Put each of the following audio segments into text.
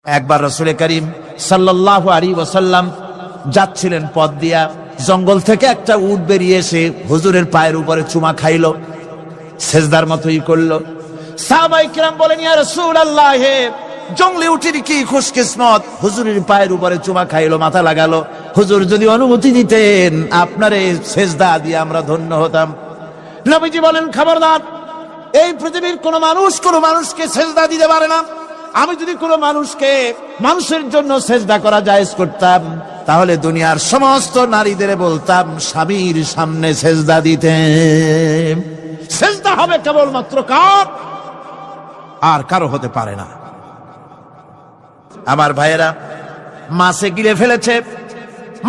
একবার রাসূল করিম সাল্লাল্লাহু আলাইহি ওয়াসাল্লাম যাচ্ছিলেন পথ দিয়া, জঙ্গল থেকে একটা উট বেরিয়ে এসে হুজুরের পায়ের উপরে চুমা খাইলো, সেজদার মতোই করলো। সাহাবায়ে কেরাম বলেন, ইয়া রাসূলুল্লাহ, জঙ্গলি উটের কি খুশকিসমত, হুজুরের পায়ের উপরে চুমা খাইলো, মাথা লাগালো। হুজুর যদি অনুমতি দিতেন আপনার এই সেজদা দিয়ে আমরা ধন্য হতাম। নবীজি বলেন, খবরদার, এই পৃথিবীর কোন মানুষকে সেজদা দিতে পারে না। আমি যদি কোনো মানুষের জন্য সেজদা করা জায়েজ করতাম, তাহলে দুনিয়ার সমস্ত নারীদের বলতাম স্বামীর সামনে সেজদা দিতে। সেজদা হবে কেবলমাত্র কার, আর কারো হতে পারে না। আমার ভাইয়েরা, মাছে গিলে ফেলেছে,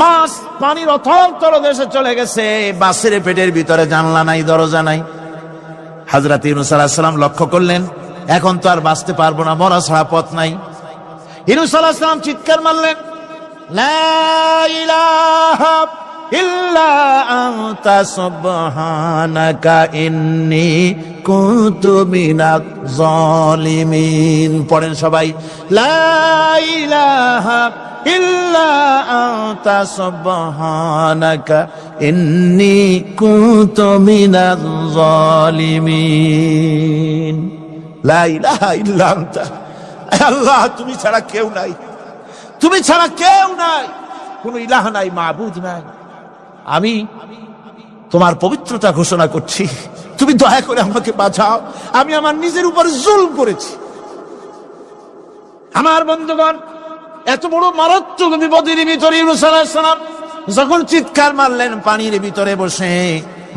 মাছ পানির অথল তলদেশে চলে গেছে, মাছের পেটের ভিতরে জানলা নাই, দরজা নাই। হযরত ইউনূস আলাইহিস সালাম লক্ষ্য করলেন, এখন তো আর বাঁচতে পারবো না, মরা ছাড়া পথ নাই। ইউনূস আলাইহিস সালাম চিৎকার মারলেন, লা ইলাহা ইল্লা আনতা সুবহানাকা ইন্নী কুনতু মিনাজ জালিমিন। পড়েন সবাই, লা ইলাহা ইল্লা আনতা সুবহানাকা ইন্নী কুনতু মিনাজ জালিমিন। লা ইলাহা ইল্লা আনতা, আল্লাহ তুমি ছাড়া কেউ নাই, তুমি ছাড়া কেউ নাই, কোন ইলাহ নাই, মাবুদ নাই। আমি তোমার পবিত্রতা ঘোষণা করছি, তুমি দয়া করে আমাকে বাঁচাও, আমি আমার নিজের উপর জুলম করেছি। আমার বন্ধুগণ, এত বড় মারাত্মক বিপদের ভিতরে ইউনূস আলাইহিস সালাম যখন চিৎকার মারলেন, পানির ভিতরে বসে,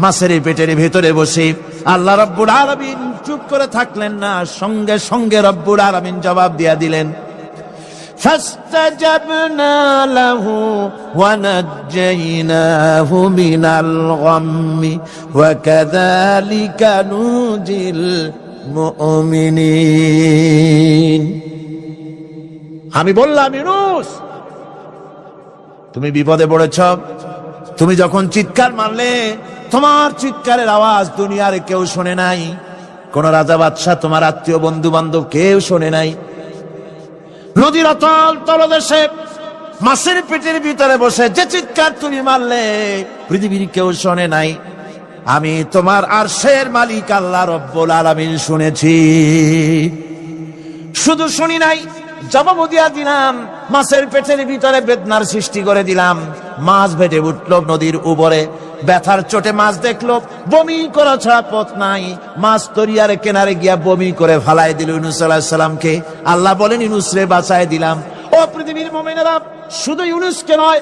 মাছের পেটের ভিতরে বসে, আল্লাহ রাব্বুল আলামিন চুপ করে থাকলেন না, সঙ্গে সঙ্গে রব্বুল আলামিন জবাব দিয়া দিলেন, ফাস্তাজাবনা লাহু ওয়া নাজ্জাইনাহু মিনাল গাম্মি ওয়া কাযালিকা নুজিল মুমিনিন। আমি বললাম, ইউনূস, তুমি বিপদে পড়েছ। তুমি যখন চিৎকার মারলে, তোমার চিৎকারের আওয়াজ দুনিয়ার কেউ শোনে নাই, কোন রাজা বাদশাহ, তোমার আত্মীয় বন্ধু বান্ধব কেউ শোনে নাই। নদীর অতল তলদেশে মাছের পেটের ভিতরে বসে যে চিৎকার তুমি মারলে, পৃথিবীর কেউ শোনে নাই। আমি তোমার আরশের মালিক আল্লাহ রব্বুল আলামিন শুনেছি। শুধু শুনি নাই, জবাব দিয়া দিলাম, মাছের পেটের ভিতরে বেদনার সৃষ্টি করে দিলাম। মাছ ভেটে উঠল নদীর উপরে, ব্যথার চোটে মাছ দেখলো, বমি করা ছাড়া পথ নাই। মাছ দরিয়ার কিনারে গিয়া বমি করে ফালাই দিল ইউনূস আলাইহিস সালামকে। আল্লাহ বলেন, ইউনূস রে বাঁচায় দিলাম। ও পৃথিবীর মুমিনেরা, শুধু ইউনূসকে নয়,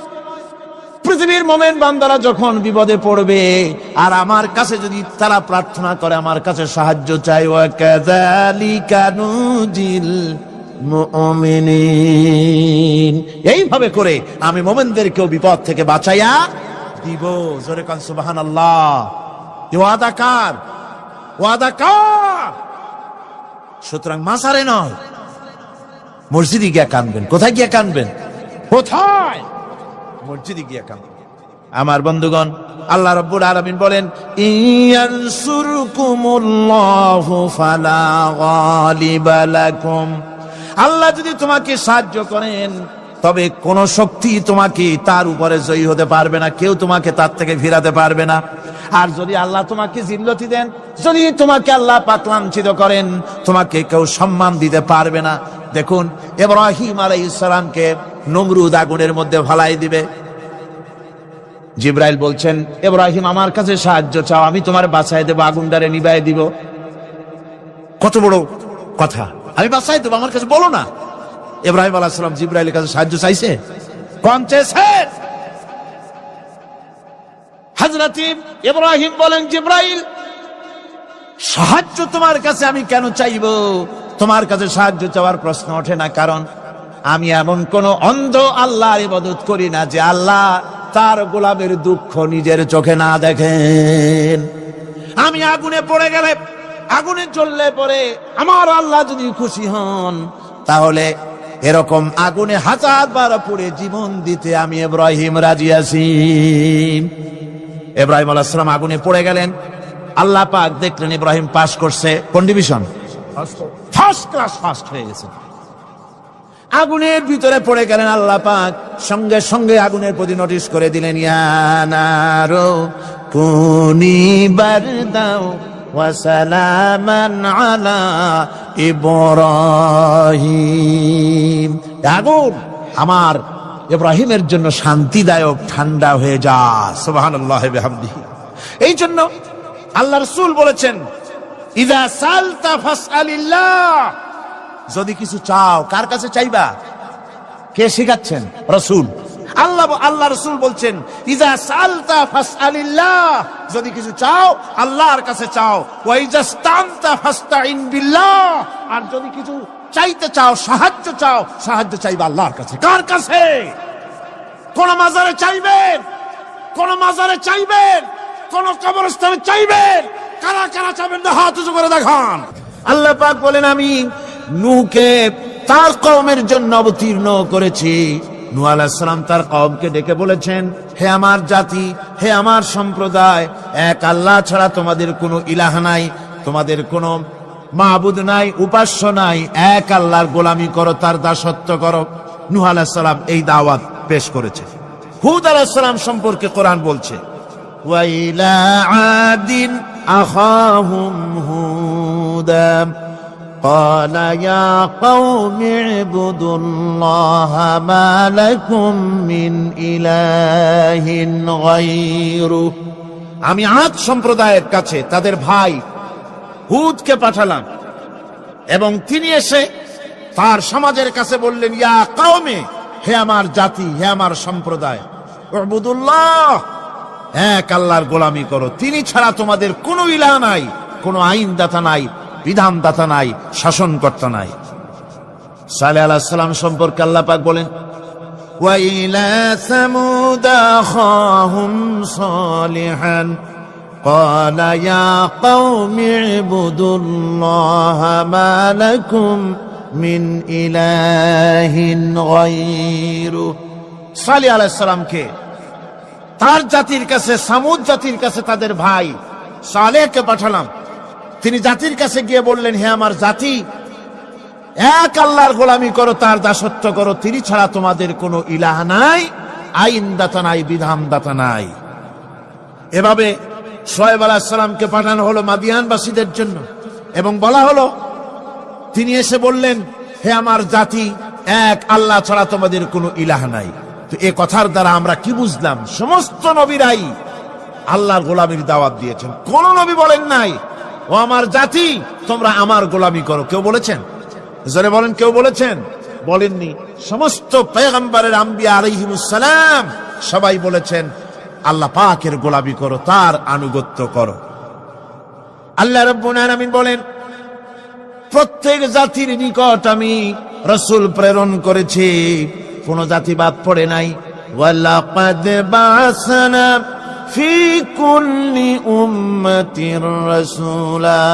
পৃথিবীর মুমিন বান্দারা যখন বিপদে পড়বে আর আমার কাছে যদি তারা প্রার্থনা করে, আমার কাছে সাহায্য চাই, ওয়া কাযালিকা নুজিল মুমিনিন, এইভাবে করে আমি মুমিনদেরকেও বিপদ থেকে বাঁচাইয়া দিব। জোরে কান সুবহানাল্লাহ। ওয়াদা কার? ওয়াদা কার? সুতরাং মাসারে নয়, মসজিদে গিয়া কাঁদবেন। কোথায় গিয়া কাঁদবেন? কোথায়? মসজিদে গিয়া কাঁদবেন। আমার বন্ধুগণ, আল্লাহ রাব্বুল আলামিন বলেন, ইয়ানসুরকুমুল্লাহু ফালা গালিবা লাকুম। আল্লাহ যদি তোমাকে সাহায্য করেন, তবে কোন শক্তি তোমাকে তার উপরে জয়ী হতে পারবে না, কেউ তোমাকে তার থেকে ফিরাতে পারবে না। আর যদি আল্লাহ তোমাকে জিল্লতি দেন, যদি তোমাকে আল্লাহ পাক লাঞ্ছিত করেন, তোমাকে কেউ সম্মান দিতে পারবে না। দেখুন, ইব্রাহিম আলাইহিস সালামকে নমরুদ আগুনের মধ্যে ফালাই দিবে। জিবরাইল বলছেন, ইব্রাহিম আমার কাছে সাহায্য চাও, আমি তোমার বাঁচাই দেব, আগুনটারে নিভাই দিব। কত বড় কথা, আমি বাঁচাই দেব, আমার কাছে বলো না। ইব্রাহিম আলাইহিস সালাম জিবরাইলের কাছে সাহায্য চাইছে, কোন চেয়েছে? হযরত ইব্রাহিম বলেন, জিবরাইল, সাহায্য তোমার কাছে আমি কেন চাইবো? তোমার কাছে সাহায্য চাওয়ার প্রশ্ন ওঠে না, কারণ আমি এমন কোন অন্ধ আল্লাহর ইবাদত করি না যে আল্লাহ তার গোলামের দুঃখ নিজের চোখে না দেখেন। আমি আগুনে পড়ে গেলে, আগুনে জ্বললে পরে আমার আল্লাহ যদি খুশি হন, তাহলে এরকম আগুনে 1000 বার পড়ে জীবন দিতে আমি ইব্রাহিম রাজি আছি। ইব্রাহিম আলাইহিস সালাম আগুনে পড়ে গেলেন। আল্লাহ পাক দেখলেন ইব্রাহিম পাস করছে, কোন ডিভিশন? ফার্স্ট ক্লাস ফার্স্ট হয়ে গেছে। আগুনের ভিতরে পড়ে গেলেন। আল্লাহ পাক সঙ্গে সঙ্গে আগুনের প্রতি নোটিশ করে দিলেন, ইয়া নারু কুনি বারদাও ওয়া সালামান আলা ইব্রাহিম। আগুন, আমার ইব্রাহিমের জন্য শান্তিদায়ক, ঠান্ডা হয়ে যা। সুবহানাল্লাহ বিহামদিহি। এই জন্য আল্লাহ রাসূল বলেছেন, ইযা সালতা ফাসআলিল্লাহ, যদি কিছু চাও কার কাছে চাইবা? কে শিখাচ্ছেন? রাসূল। আল্লাহ রাসূল বলছেন, ইযা সালতা ফাসআলিল্লাহ, যদি কিছু চাও আল্লাহর কাছে চাও। ওয়া ইযা ইসতানতা ফাসতাইন বিল্লাহ, আর যদি কিছু চাইতে চাও, সাহায্য চাও, সাহায্য চাইবা আল্লাহর কাছে। কার কাছে? কোন মাজারে চাইবেন? কোন মাজারে চাইবেন? কোন কবরস্থানে চাইবেন? কারা কারা চাইবেন না হাত উঁচু করে দেখান। আল্লাহ পাক বলেন, আমি নূহকে তার কওমের জন্য অবতীর্ণ করেছি। নূহ আলাইহিস সালাম তার কওমকে ডেকে বলেছেন, হে আমার জাতি, হে আমার সম্প্রদায়, এক আল্লাহ ছাড়া তোমাদের কোনো ইলাহ নাই, তোমাদের কোনো মাবুদ নাই, উপাস্য নাই, এক আল্লাহর গোলামি করো, তার দাসত্ব করো। নূহ আলাইহিস সালাম এই দাওয়াত পেশ করেছে। হুদ আলাইহিস সালাম সম্পর্কে কোরআন বলছে, ওয়া ইলা আদিন আখাহুম হুদা قال يا قوم اعبدوا الله ما لكم من إله غيره। আমি আদ সম্প্রদায়ের কাছে তাদের ভাই হুদকে পাঠালাম, এবং তিনি এসে তার সমাজের কাছে বললেন, ইয়া কওমে, হে আমার জাতি, হে আমার সম্প্রদায়, উবুদুল্লাহ, এক আল্লাহর গোলামি করো, তিনি ছাড়া তোমাদের কোনো ইলাহ নাই, কোনো আইনদাতা নাই, বিধানদাতা নাই, শাসনকর্তা নাই। সালেহ আলাইহিস সালাম সম্পর্কে আল্লাহ পাক বলেন, ওয়া ইলা সামুদ আখাহুম সালিহান قال يا قوم اعبدوا الله ما لكم من إله غيره। সালেহ আলাইহিস সালামকে তার জাতির কাছে, সামুদ জাতির কাছে তাদের ভাই সালেহকে পাঠালাম। তিনি জাতির কাছে গিয়ে বললেন, হে আমার জাতি, এক আল্লাহর গোলামি করো, তার দাসত্ব করো, তিনি ছাড়া তোমাদের কোনো ইলাহ নাই, আইনদাতা নাই, বিধানদাতা নাই। এভাবে শুআয়ব আলাইহিস সালামকে পাঠানো হলো মাদিয়ানবাসীদের জন্য, এবং বলা হলো, তিনি এসে বললেন, হে আমার জাতি, এক আল্লাহ ছাড়া তোমাদের কোনো ইলাহ নাই। তো এ কথার দ্বারা আমরা কি বুঝলাম? সমস্ত নবীরাই আল্লাহর গোলামির দাওয়াত দিয়েছেন। কোন নবী বলেন নাই, ও আমার জাতি, তোমরা আমার গোলামি করো। কেউ বলেছেন? জোরে বলেন, কেউ বলেছেন? বলেননি। সমস্ত পয়গম্বরের, আম্বিয়া আলাইহিমুস সালাম, সবাই বলেছেন আল্লাহ পাকের গোলামি করো, তার আনুগত্য করো। আল্লাহ রাব্বুল আলামিন বলেন, প্রত্যেক জাতির নিকট আমি রাসূল প্রেরণ করেছি, কোন জাতি বাদ পড়ে নাই। ওয়ালাকাদ বাসনা ফি কুল্লি উম্মাতির রাসূলা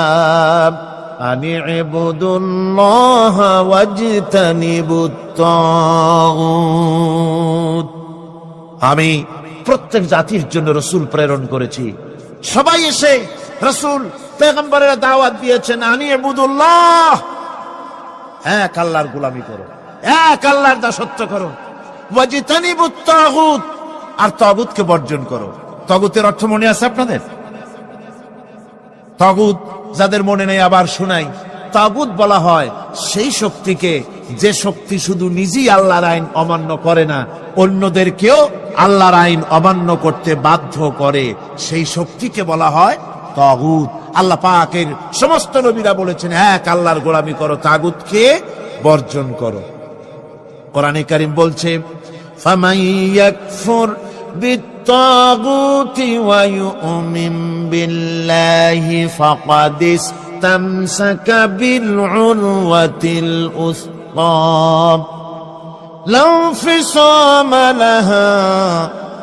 আনি ইবুদুল্লাহ ওয়াজতানিবুত তাগুত। আমি প্রত্যেক জাতির জন্য রাসূল প্রেরণ করেছি। সবাই এসে রাসূল পয়গম্বরের দাওয়াত দিয়েছেন, আনি ইবুদুল্লাহ, এক আল্লাহর গোলামি করো, এক আল্লাহর দাসত্ব করো, ওয়াজতানিবুত তাগুত, আর তাগুতকে বর্জন করো। তাগুতের অর্থ মনে আছে আপনাদের? তাগুত যাদের মনে নেই আবার শোনাই। তাগুত বলা হয় সেই শক্তিকে, যে শক্তি শুধু নিজেই আল্লাহর আইন অমান্য করে না, অন্যদেরকেও আল্লাহর আইন অমান্য করতে বাধ্য করে, সেই শক্তিকে বলা হয় তাগুত। আল্লাহ পাকের সমস্ত নবীরা বলেছেন, এক আল্লাহর গোলামি করো, তাগুতকে বর্জন করো। কোরআনে কারীম বলছে, ফামান ইয়াকফুর বিত্তাগুতি ওয়া ইউমিন বিল্লাহি ফাকাদ ইসতামসাকা বিল উরওয়াতিল উসকা লা ইনফিসামা লাহা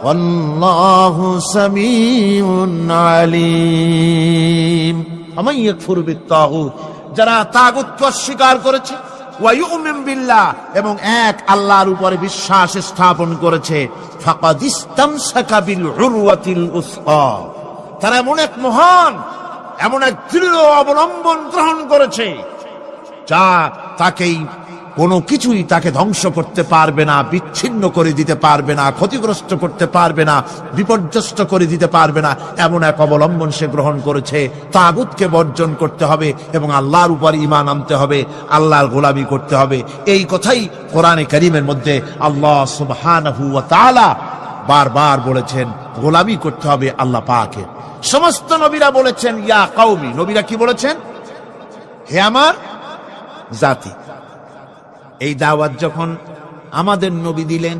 ওয়াল্লাহু সামিউন আলিম। ফামান ইয়াকফুর বিত্তাগুত, যারা তাগুতকে অস্বীকার করেছে, ওয়া ইউমিন বিল্লাহ, এবং এক আল্লাহর উপরে বিশ্বাস স্থাপন করেছে, ফাকাদ ইসতামসাকা বিল উরওয়াতিল উসকা, তারা এমন এক মহান, এমন এক দৃঢ় অবলম্বন গ্রহণ করেছে, যা তাকেই কোনো কিছুই তাকে ধ্বংস করতে পারবে না, বিচ্ছিন্ন করে দিতে পারবে না, ক্ষতিগ্রস্ত করতে পারবে না, বিপর্যস্ত করে দিতে পারবে না, এমন এক অবলম্বন সে গ্রহণ করেছে। তাগুতকে বর্জন করতে হবে এবং আল্লাহর উপর ঈমান আনতে হবে, আল্লাহর গোলামি করতে হবে। এই কথাই কোরআনে কারীমের মধ্যে আল্লাহ সুবহানাহু ওয়া তাআলা বারবার বলেছেন, গোলামি করতে হবে আল্লাহ পাকের। সমস্ত নবীরা বলেছেন ইয়া কওমি। নবীরা কি বলেছেন? হে আমার জাতি। এই দাওয়াত যখন আমাদের নবী দিলেন,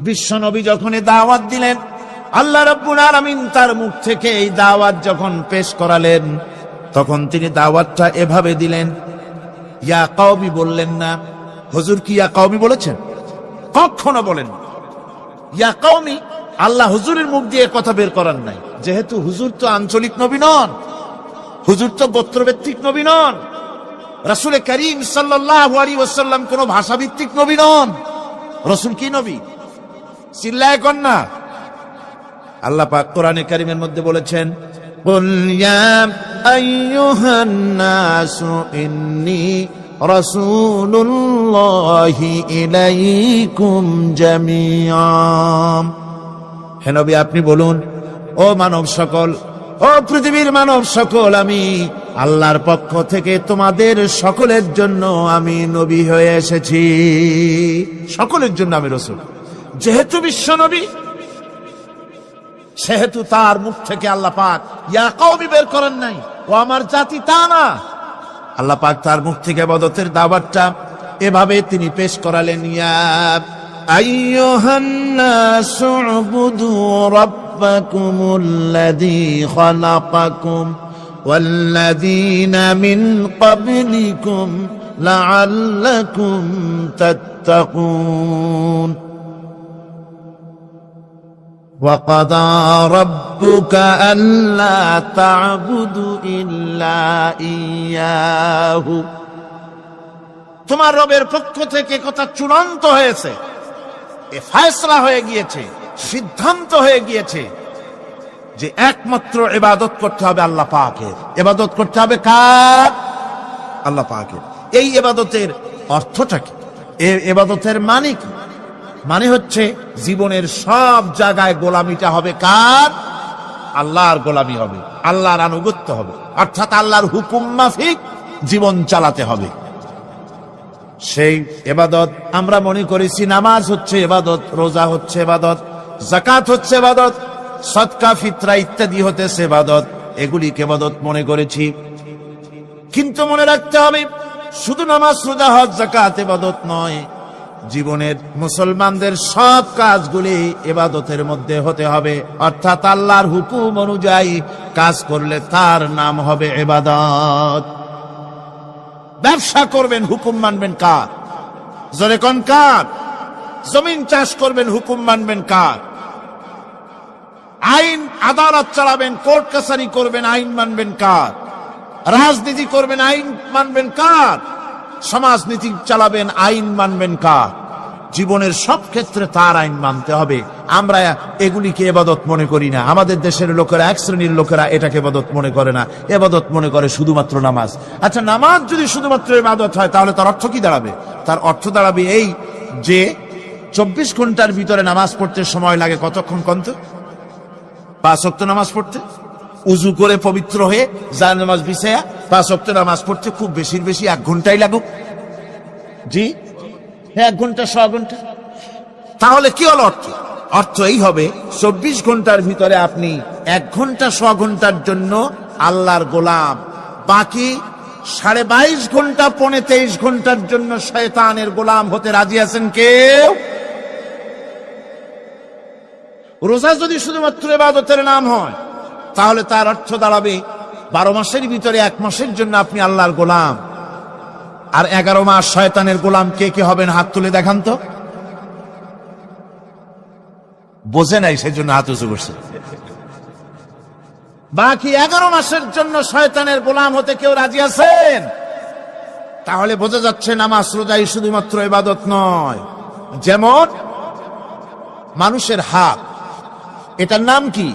বিশ্ব নবী যখন এই দাওয়াত দিলেন, আল্লাহ রাব্বুল আলামিন তার মুখ থেকে এই দাওয়াত যখন পেশ করালেন, তখন তিনি দাওয়াতটা এভাবে দিলেন, ইয়া কওমি বললেন না। হুজুর কি ইয়া কওমি বলেছেন? কখনো বলেন না। ইয়া কওমি আল্লাহ হুজুরের মুখ দিয়ে কথা বের করার নাই, যেহেতু হুজুর তো আঞ্চলিক নবী নন, হুজুর তো গোত্রভিত্তিক নবী নন, রাসূল করিম সাল্লাল্লাহু আলাইহি ওয়াসাল্লাম কোন ভাষাভিত্তিক নবী নন। রাসূল কি নবী? চিল্লায় কোন না। আল্লাহ পাক কোরআনে কারীমের মধ্যে বলেছেন, কুল ইয়া আইয়ুহান নাসু ইন্নী রাসূলুল্লাহি ইলাইকুম জামিআ। হে নবী আপনি বলুন, ও মানব সকল, ও পৃথিবীর মানব সকল, আমি আল্লাহর পক্ষ থেকে তোমাদের সকলের জন্য আমি নবী হয়ে এসেছি। সকলের জন্য আমি রাসূল। যেহেতু বিশ্ব নবী, সেহেতু তার মুখ থেকে আল্লাহ পাক ইয়া কওমি বের করেন নাই, ও আমার জাতি, তা না। আল্লাহ পাক তার মুখ থেকে ইবাদতের দাওয়াতটা এভাবে তিনি পেশ করালেন, ইয়া আইয়ুহান নাসু উবুদু রাব্বাকুমুল্লাযী খালাকাকুম ওয়াল্লাযীনা মিন ক্বাবলিকুম লাআল্লাকুম তাত্তাকুন। وَقَضَى رَبُّكَ أَلَّا تَعْبُدُوا إِلَّا إِيَّاهُ। তোমার রবের পক্ষ থেকে কথা চূড়ান্ত হয়েছে, এ ফয়সালা হয়ে গিয়েছে, সিদ্ধান্ত হয়ে গিয়েছে যে একমাত্র ইবাদত করতে হবে আল্লাহ পাকের। ইবাদত করতে হবে কার? আল্লাহ পাকের। এই ইবাদতের অর্থটা কি? এই ইবাদতের মানে কি? মানে হচ্ছে জীবনের সব জায়গায় গোলামিটা হবে কার? আল্লাহর গোলামি হবে, আল্লাহর আনুগত্য হবে, অর্থাৎ আল্লাহর হুকুম মাফিক জীবন চালাতে হবে। সেই ইবাদত আমরা মনে করেছি নামাজ হচ্ছে ইবাদত, রোজা হচ্ছে ইবাদত, যাকাত হচ্ছে ইবাদত, সদকা ফিতরা ইত্যাদি হতেছে ইবাদত, এগুলিকে ইবাদত মনে করেছি। কিন্তু মনে রাখতে হবে শুধু নামাজ, রোজা, হজ, যাকাত ইবাদত নয়। জীবনের মুসলমানদের সব কাজগুলি ইবাদতের মধ্যে হতে হবে, অর্থাৎ আল্লাহর হুকুম অনুযায়ী কাজ করলে তার নাম হবে ইবাদত। ব্যবসা করবেন, হুকুম মানবেন কার? জোরে কোন কার? জমিন চাষ করবেন, হুকুম মানবেন কার? আইন আদালত চালাবেন, কোর্ট কাছারি করবেন, আইন মানবেন কার? রাজনীতি করবেন, আইন মানবেন কার? সমাজনীতি চালাবেন, আইন মানবেন কার? জীবনের সব ক্ষেত্রে তার আইন মানতে হবে। আমরা এগুলিকে ইবাদত মনে করি না। আমাদের দেশের লোকেরা, এক শ্রেণীর লোকেরা এটাকে ইবাদত মনে করে না, ইবাদত মনে করে শুধুমাত্র নামাজ। আচ্ছা, নামাজ যদি শুধুমাত্র ইবাদত হয় তাহলে তার অর্থ কি দাঁড়াবে? তার অর্থ দাঁড়াবে এই যে 24 ঘন্টার ভিতরে নামাজ পড়তে সময় লাগে কতক্ষণ? কত? 5 ওয়াক্ত নামাজ পড়তে, উজু করে পবিত্র হয়ে জানাজা নামাজ বিছায়া 5 ওয়াক্ত নামাজ পড়তে খুব বেশির বেশি 1 ঘন্টাই লাগুক। জি, 1 ঘন্টা, 100 ঘন্টা। তাহলে কি হলো অর্থ? অর্থ এই হবে 24 ঘন্টার ভিতরে আপনি 1 ঘন্টা 100 ঘন্টার জন্য আল্লাহর গোলাম, বাকি 22.5 ঘন্টা 23 ঘন্টার জন্য শয়তানের গোলাম হতে রাজি আছেন কেউ? রোজা যদি শুধুমাত্র ইবাদতের নাম হয় তাহলে তার অর্থ দাঁড়াবে 12 মাসের ভিতরে 1 মাসের জন্য আপনি আল্লাহর গোলাম, আর 11 মাস শয়তানের গোলাম। কে কে হবেন হাত তুলে দেখান তো। বোঝে নাই সেজন্য হাত উঁচু করছে। বাকি 11 মাসের জন্য শয়তানের গোলাম হতে কেউ রাজি আছেন? তাহলে বোঝা যাচ্ছে নামাজ রোজাই শুধুমাত্র ইবাদত নয়। যেমন মানুষের হাত, এটার নাম কি?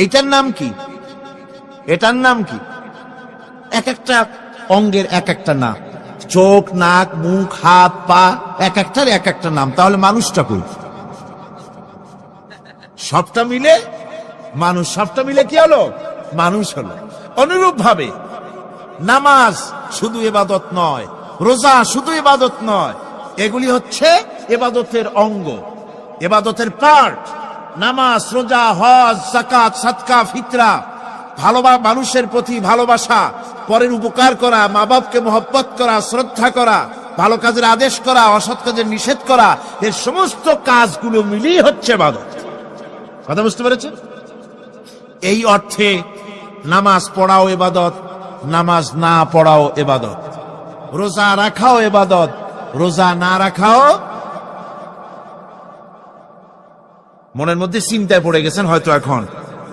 এইটার নাম কি? এটার নাম কি? এক একটা অঙ্গের এক একটা নাম। চোখ, নাক, মুখ, হাত, পা, এক একটার এক একটা নাম। তাহলে মানুষটা কই? সবটা মিলে মানুষ, সবটা মিলে কি হলো? মানুষ হলো। অনুরূপ ভাবে নামাজ শুধু ইবাদত নয়, রোজা শুধু ইবাদত নয়, এগুলি হচ্ছে ইবাদতের অঙ্গ, ইবাদতের পার্ট। নামাজ, রোজা, হজ, যাকাত, সাদকা, ফিতরা, ভালোবাসা, মানুষের প্রতি ভালোবাসা, পরের উপকার করা, মা বাপকে মহব্বত করা, শ্রদ্ধা করা, ভালো কাজের আদেশ করা, অসৎ কাজের নিষেধ করা, এর সমস্ত কাজগুলো মিলিয়ে হচ্ছে ইবাদত। কথা বুঝতে পেরেছেন? এই অর্থে নামাজ পড়াও ইবাদত, নামাজ না পড়াও ইবাদত। রোজা রাখাও ইবাদত, রোজা না রাখাও। মনের মধ্যে চিন্তায় পড়ে গেছেন হয়তো এখন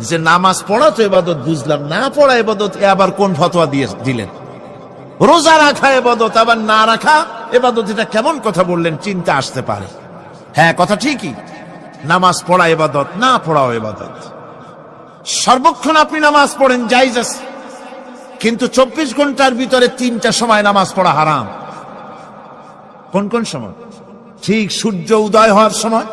যে নামাজ পড়া তো ইবাদত বুঝলাম, না পড়া ইবাদত, এ আবার কোন ফতোয়া দিলেন? রোজা রাখা ইবাদত আবার না রাখা ইবাদত, এটা কেমন কথা বললেন? চিন্তা আসতে পারে। হ্যাঁ, কথা ঠিকই, নামাজ পড়া ইবাদত, না পড়াও ইবাদত। সর্বক্ষণ আপনি নামাজ পড়েন, জায়েজ আছে, কিন্তু 24 ঘন্টার ভিতরে 3টা সময় নামাজ পড়া হারাম। কোন কোন সময়? ঠিক সূর্য উদয় হওয়ার সময়,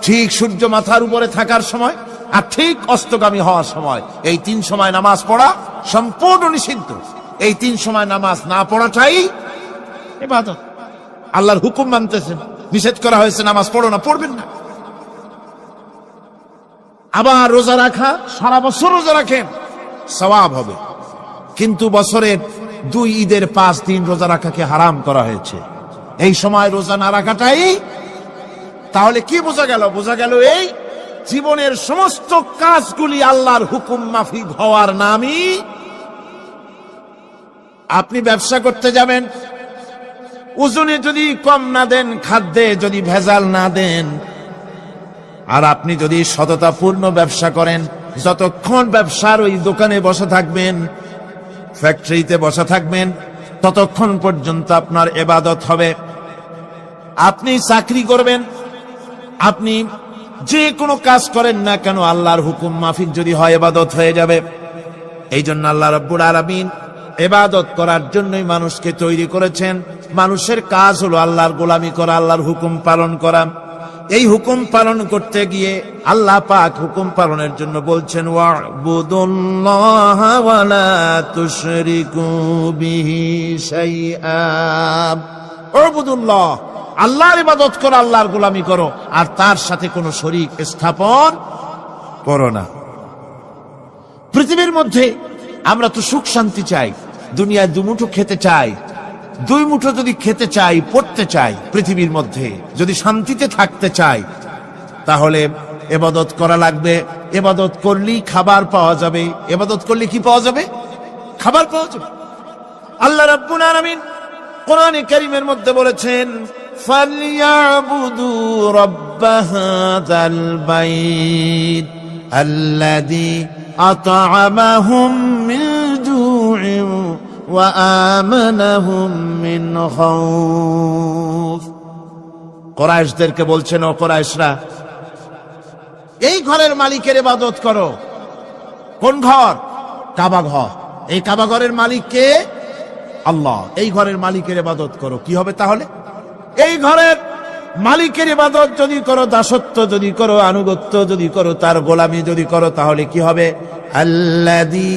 ঠিক সূর্য মাথার উপরে থাকার সময়, আর ঠিক অস্তগামী হওয়ার সময়। এই 3 সময় নামাজ পড়া সম্পূর্ণ নিষিদ্ধ। এই 3 সময় নামাজ না পড়াটাই ইবাদত। আল্লাহর হুকুম মানতেছেন, নিষেধ করা হয়েছে নামাজ পড়ো না, পড়বেন না। আবার রোজা রাখা, সারা বছর রোজা রাখেন, সওয়াব হবে, কিন্তু বছরের 2 ঈদের 5 দিন রোজা রাখাকে হারাম করা হয়েছে। এই সময় রোজা না রাখাটাই, তাহলে কি বোঝা গেল? বোঝা গেল এই জীবনের সমস্ত কাজগুলি আল্লাহর হুকুম মাফিক হওয়ার নামই। আপনি ব্যবসা করতে যাবেন, ওজনে যদি কম না দেন, খাদ্যে যদি ভেজাল না দেন, আর আপনি যদি সততাপূর্ণ ব্যবসা করেন, যতক্ষণ ব্যবসার ওই দোকানে বসে থাকবেন, ফ্যাক্টরিতে বসে থাকবেন, ততক্ষণ পর্যন্ত আপনার ইবাদত হবে। আপনি চাকরি করবেন, আপনি যে কোনো কাজ করেন না কেন, আল্লাহর হুকুম মাফিক যদি হয়, ইবাদত হয়ে যাবে। এই জন্য আল্লাহ রাব্বুল আলামিন ইবাদত করার জন্যই মানুষকে তৈরি করেছেন। মানুষের কাজ হলো আল্লাহর গোলামি করা, আল্লাহর হুকুম পালন করা। এই হুকুম পালন করতে গিয়ে আল্লাহ পাক হুকুম পালনের জন্য বলছেন, ওয়া'বুদুল্লাহা ওয়া লা তুশরিকু বিহি শাইআ। ওয়া'বুদুল্লাহ, আল্লাহর ইবাদত করো, আল্লাহর গোলামি করো, আর তার সাথে কোনো শরীক স্থাপন করো না। পৃথিবীর মধ্যে আমরা তো সুখ শান্তি চাই, দুনিয়ায় দুমুঠো খেতে চাই। 2 মুঠো যদি খেতে চাই, পড়তে চাই, পৃথিবীর মধ্যে যদি শান্তিতে থাকতে চাই, তাহলে ইবাদত করা লাগবে। ইবাদত করলেই খাবার পাওয়া যাবে। ইবাদত করলে কি পাওয়া যাবে? খাবার পাওয়া যাবে। আল্লাহ রাব্বুল আলামিন কোরআনে কারীমের মধ্যে বলেছেন, ফালইয়াবুদু রাব্ব হাযাল বাইত আল্লাযী আত'আমাহুম মিন জু'ইন ওয়া আমানাহুম মিন খাউফ। কুরাইশদেরকে বলছেন, ও কুরাইশরা, এই ঘরের মালিকের ইবাদত করো। কোন ঘর? কাবা ঘর। এই কাবা ঘরের মালিক কে? আল্লাহ। এই ঘরের মালিকের ইবাদত করো। কি হবে তাহলে? এই ঘরের মালিকের ইবাদত যদি করো, দাসত্ব যদি করো, আনুগত্য যদি করো, তার গোলামি যদি করো, তাহলে কি হবে? আল্লাযী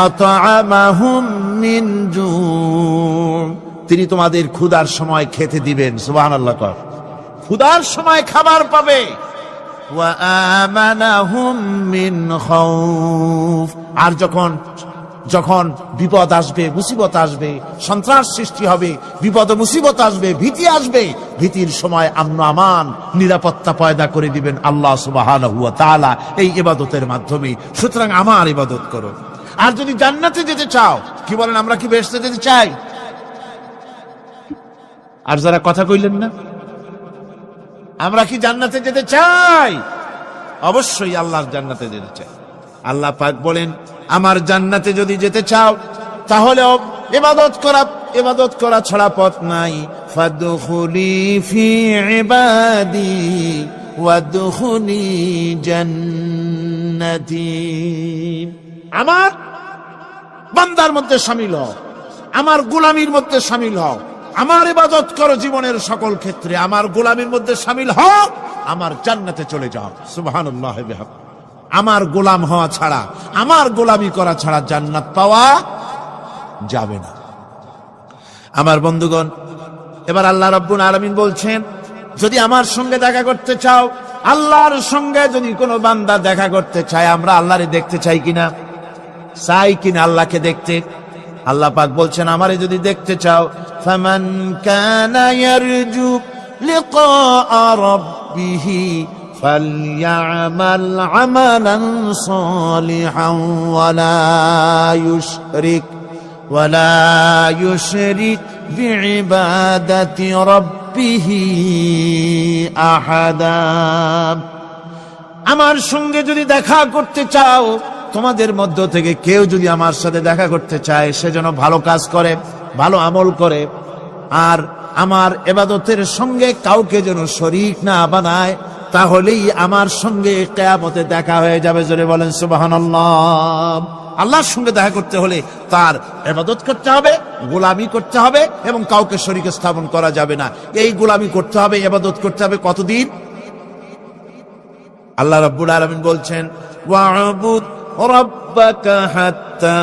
আত'আমাহুম মিন জু', তিনি তোমাদের ক্ষুধার সময় খেতে দিবেন। সুবহানাল্লাহ। ক্ষুধার সময় খাবার পাবে। ওয়া আমানাহুম মিন খাউফ, আর যখন বিপদ আসবে, মুসিবত আসবে, সন্ত্রাস সৃষ্টি হবে, বিপদ মুসিবত আসবে, ভীতি আসবে, ভীতির সময় আমন আমান, নিরাপত্তা পয়দা করে দিবেন আল্লাহ সুবহানাহু ওয়া তাআলা এই ইবাদতের মাধ্যমে। সুতরাং আমার ইবাদত করো। আর যদি জান্নাতে যেতে চাও, কি বলেন, আমরা কি বেহেশতে যেতে চাই? আর যারা কথা কইলেন না, আমরা কি জান্নাতে যেতে চাই? অবশ্যই আল্লাহর জান্নাতে যেতে চাই। আল্লাহ পাক বলেন, আমার জান্নাতে যদি যেতে চাও, তাহলে ইবাদত করা ছাড়া পথ নাই। ফাদখুলি ফি ইবাদি ওয়াদখুলি জান্নাতি, আমার বান্দার মধ্যে শামিল হও, আমার গোলামির মধ্যে শামিল হও, আমার ইবাদত করো জীবনের সকল ক্ষেত্রে, আমার গোলামির মধ্যে শামিল হও, আমার জান্নাতে চলে যাও। সুবহানাল্লাহ বিহাম। আমার গোলাম হওয়া ছাড়া, আমার গোলামি করা ছাড়া জান্নাত পাওয়া যাবে না। আমার বন্ধুগণ, এবার আল্লাহ রাব্বুল আলামিন বলছেন, যদি আমার সঙ্গে দেখা করতে চাও, আল্লাহর সঙ্গে যদি কোনো বান্দা দেখা করতে চায়, আমরা আল্লাহরে দেখতে চাই কিনা, চাই কিনা আল্লাহকে দেখতে? আল্লাহ পাক বলছেন, আমারে যদি দেখতে চাও, ফামান কানা ইয়ারজু লিকা রাব্বিহি ফালইআমাল আমালান সালিহান ওয়ালা ইউশরিক বিইবাদাতি রাব্বিহি আহাদা। আমার সঙ্গে যদি দেখা করতে চাও, তোমাদের মধ্য থেকে কেউ যদি আমার সাথে দেখা করতে চায়, সে যেন ভালো কাজ করে, ভালো আমল করে, আর আমার ইবাদতের সঙ্গে কাউকে যেন শরীক না বানায়, তাহলেই আমার সঙ্গে কিয়ামতে দেখা হয়ে যাবে। জোরে বলেন সুবহানাল্লাহ। আল্লাহর সঙ্গে দেখা করতে হলে তার ইবাদত করতে হবে, গোলামি করতে হবে, এবং কাউকে শরীক স্থাপন করা যাবে না। এই গোলামি করতে হবে, ইবাদত করতে হবে কতদিন? আল্লাহ রাব্বুল আলামিন বলছেন, ওয়া'বুদ রাব্বাকা হাত্তা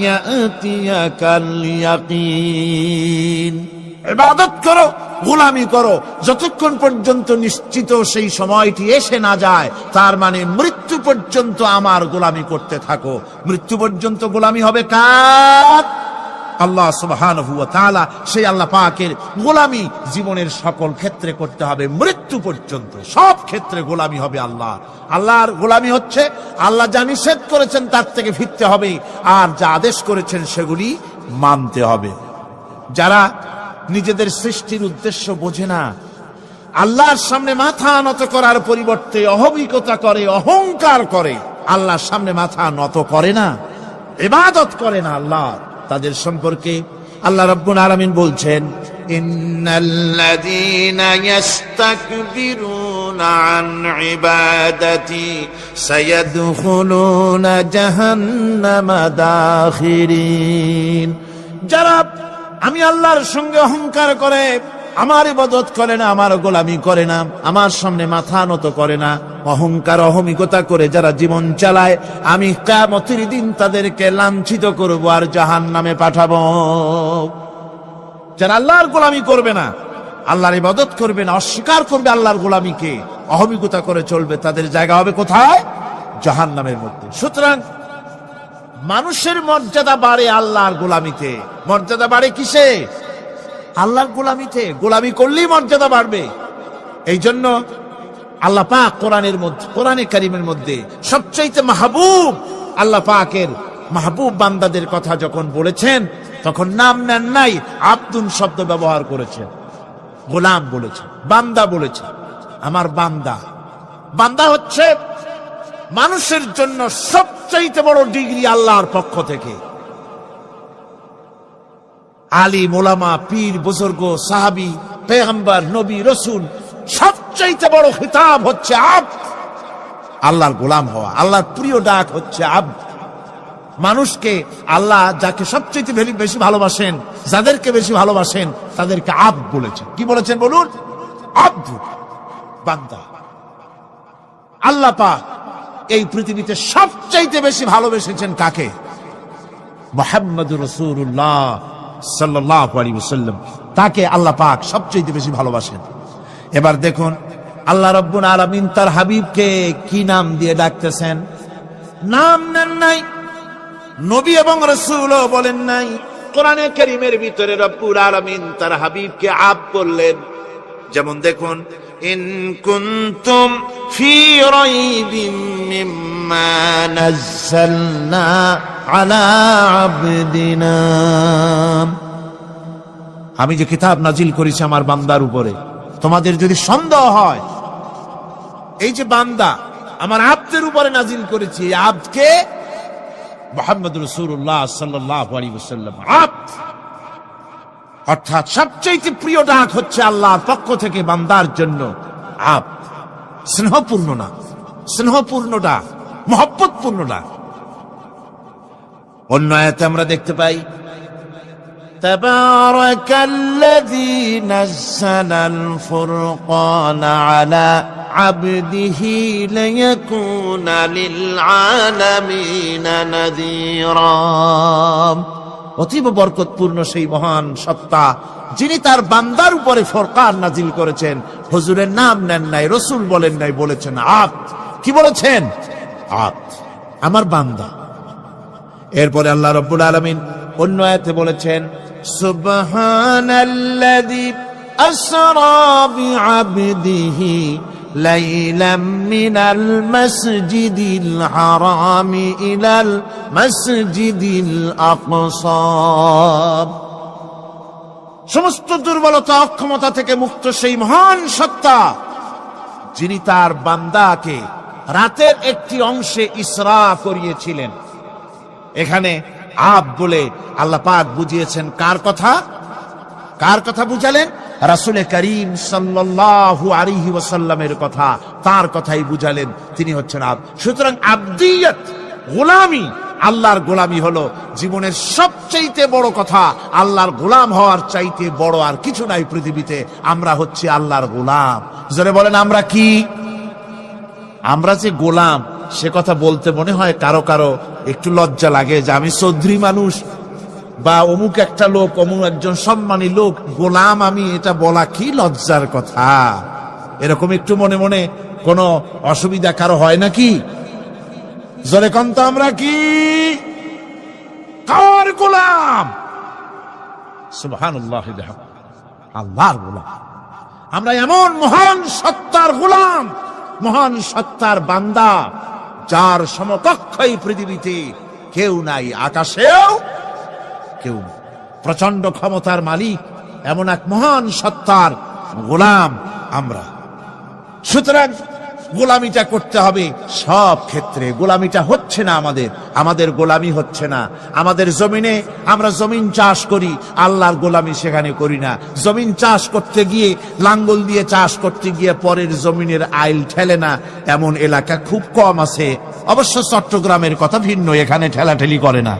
ইয়াতিয়াকাল ইয়াকিন। ইবাদত করো, গোলামি করো, যতক্ষণ পর্যন্ত নিশ্চিত সেই সময়টি এসে না যায়, তার মানে মৃত্যু পর্যন্ত আমার গোলামি করতে থাকো। মৃত্যু পর্যন্ত গোলামি হবে কার? আল্লাহ সুবহানাহু ওয়া তাআলা। সেই আল্লাহ পাকের গোলামি জীবনের সকল ক্ষেত্রে করতে হবে, মৃত্যু পর্যন্ত সব ক্ষেত্রে গোলামি হবে আল্লাহ। আল্লাহর গোলামি হচ্ছে আল্লাহ যা নিষেধ করেছেন তার থেকে ফিরতে হবে, আর যা আদেশ করেছেন সেগুলি মানতে হবে। যারা নিজেদের সৃষ্টির উদ্দেশ্য বোঝে না, আল্লাহর সামনে মাথা নত করার পরিবর্তে অহমিকতা করে, অহংকার করে, আল্লাহর সামনে মাথা নত করে না, ইবাদত করে না আল্লাহ, তাদের সম্পর্কে আল্লাহ রাব্বুল আলামিন বলছেন, ইন্নাল্লাযীনা ইস্তাকবিরুনা আন ইবাদাতি সায়াদখুলুনা জাহান্নামা দাখিরিন। যারা আমি আল্লাহর সঙ্গে অহংকার করে, আমার ইবাদত করে না, আমার গোলামি করে না, আমার সামনে মাথা নত করে না, অহংকার অহমিকতা করে যারা জীবন চালায়, আমি কিয়ামতের দিন তাদেরকে লাঞ্ছিত করব আর জাহান্নামে পাঠাবো। যারা আল্লাহর গোলামি করবে না, আল্লাহর ইবাদত করবে না, অস্বীকার করবে আল্লাহর গোলামিকে, অহমিকতা করে চলবে, তাদের জায়গা হবে কোথায়? জাহান্নামের মধ্যে। সুতরাং মানুষের মর্যাদা বাড়ে আল্লাহর গোলামিতে। মর্যাদা বাড়ে কিসে? আল্লাহর গোলামিতে। গোলামি করলেই মর্যাদা বাড়বে। এই জন্য আল্লাহ পাক কোরআনের মধ্যে, কোরআনে কারীমের মধ্যে সবচাইতে মাহবুব, আল্লাহ পাকের মাহবুব বান্দাদের কথা যখন বলেছেন, তখন নাম নেন নাই, আব্দুন শব্দ ব্যবহার করেছেন, গোলাম বলেছেন, বান্দা বলেছেন। আমার বান্দা। বান্দা হচ্ছে মানুষের জন্য সবচাইতে বড় ডিগ্রি আল্লাহর পক্ষ থেকে। আলিম, ওলামা, পীর, বুজুর্গ, সাহাবী, পেগম্বর, নবী, রসুল, সবচাইতে বড় খিতাব হচ্ছে আব্দ। আল্লাহর গোলাম হওয়া, আল্লাহর প্রিয় ডাক হচ্ছে আব্দ। মানুষকে আল্লাহ যাকে সবচাইতে বেশি ভালোবাসেন, যাদেরকে বেশি ভালোবাসেন, তাদেরকে আব্দ বলেছেন। কি বলেছেন বলুন? আব্দ, বান্দা। আল্লাহ পাক এই পৃথিবীতে সবচাইতে বেশি ভালোবেসেছেন কাকে? মুহাম্মদুর রাসূলুল্লাহ সাল্লাল্লাহু আলাইহি ওয়াসাল্লাম। তাকে আল্লাহ পাক সবচাইতে বেশি ভালোবাসেন। এবার দেখুন আল্লাহ রাব্বুল আলামিন তার হাবিবকে কি নাম দিয়ে ডাকতেছেন? নাম নেন নাই, নবী এবং রাসূলও বলেন নাই। কোরআনে কারীমের ভিতরে রব্বুল আলামিন তার হাবিবকে আব্দ বললেন। যেমন দেখুন, ইন কুনতুম ফি রাইবিন মিম্মা নাযালনা আলা আবদিনা। আমি যে কিতাব নাজিল করেছি আমার বান্দার উপরে, তোমাদের যদি সন্দেহ হয়, এই যে বান্দা আমার আব্দের উপরে নাজিল করেছি, এই আব্দকে মুহাম্মদুর রাসূলুল্লাহ সাল্লাল্লাহু আলাইহি ওয়াসাল্লাম আব্দ। অর্থাৎ সবচেয়ে প্রিয় ডাক হচ্ছে আল্লাহর পক্ষ থেকে বান্দার জন্য আব্দ। স্নেহপূর্ণ না, স্নেহপূর্ণ ডাক, মহব্বতপূর্ণ ডাক। অন্য আয়াতে আমরা দেখতে পাই, তাবারাকাল্লাযী নাযালাল ফুরকানা আলা আবদিহি লিয়াকুনা লিল আলামিনা নাযীরা। অতীব বরকতপূর্ণ সেই মহান সত্তা যিনি তার বান্দার উপরে ফুরকান নাজিল করেছেন। হুজুরের নাম নেন নাই, রাসূল বলেন নাই, বলেছেন আব্দ। কি বলেছেন? আব্দ, আমার বান্দা। এরপরে আল্লাহ রাব্বুল আলামিন অন্য আয়াতে বলেছেন সুবহানাল্লাযী আসরা বিআবদিহি লাইলাম মিনাল মাসজিদিল হারামি ইলাল মাসজিদিল আকসা। সমস্ত দুর্বলতা অক্ষমতা থেকে মুক্ত সেই মহান সত্তা যিনি তার বান্দাকে রাতের একটি অংশে ইসরা করিয়েছিলেন। এখানে আব বলে আল্লাহ পাক বুঝিয়েছেন কার কথা? কার কথা বুঝালেন? রাসূল করিম সাল্লাল্লাহু আলাইহি ওয়াসাল্লামের কথা, তার কথাই বুঝালেন। তিনি হচ্ছেন আব। সুতরাং আবদিয়ত, গোলামি, আল্লাহর গোলামি হলো জীবনের সবচাইতে বড় কথা। আল্লাহর গোলাম হওয়ার চাইতে বড় আর কিছু নাই পৃথিবীতে। আমরা হচ্ছি আল্লাহর গোলাম। জোরে বলেন আমরা কি? আমরা যে গোলাম সে কথা বলতে মনে হয় কারো কারো একটু লজ্জা লাগে যে আমি চৌধুরী মানুষ বা অমুক একটা লোক, অমুক একজন সম্মানী লোক, গোলাম আমি, এটা বলা কি লজ্জার কথা। এরকম একটু মনে মনে কোনো অসুবিধা কারো হয় নাকি? জোরে কোন তো আমরা কি? কার গোলাম? সুবহানাল্লাহ, আল্লাহর গোলাম। আমরা এমন মহান সত্তার গোলাম, মহান সত্তার বান্দা যার সমকক্ষ এই পৃথিবীতে কেউ নাই, আকাশেও কেউ নেই। প্রচন্ড ক্ষমতার মালিক এমন এক মহান সত্তার গোলাম আমরা। সুতরাং গোলামিটা করতে হবে সব ক্ষেত্রে। গোলামিটা হচ্ছে না আমাদের গোলামি হচ্ছে না। আমাদের জমিনে আমরা জমিন চাষ করি, আল্লাহর গোলামি সেখানে করি না। জমিন চাষ করতে গিয়ে, লাঙ্গল দিয়ে চাষ করতে গিয়ে পরের জমিনের আইল ঠেলে না, এমন এলাকা খুব কম আছে। অবশ্য চট্টগ্রামের কথা ভিন্ন, এখানে ঠেলাঠেলি করে না।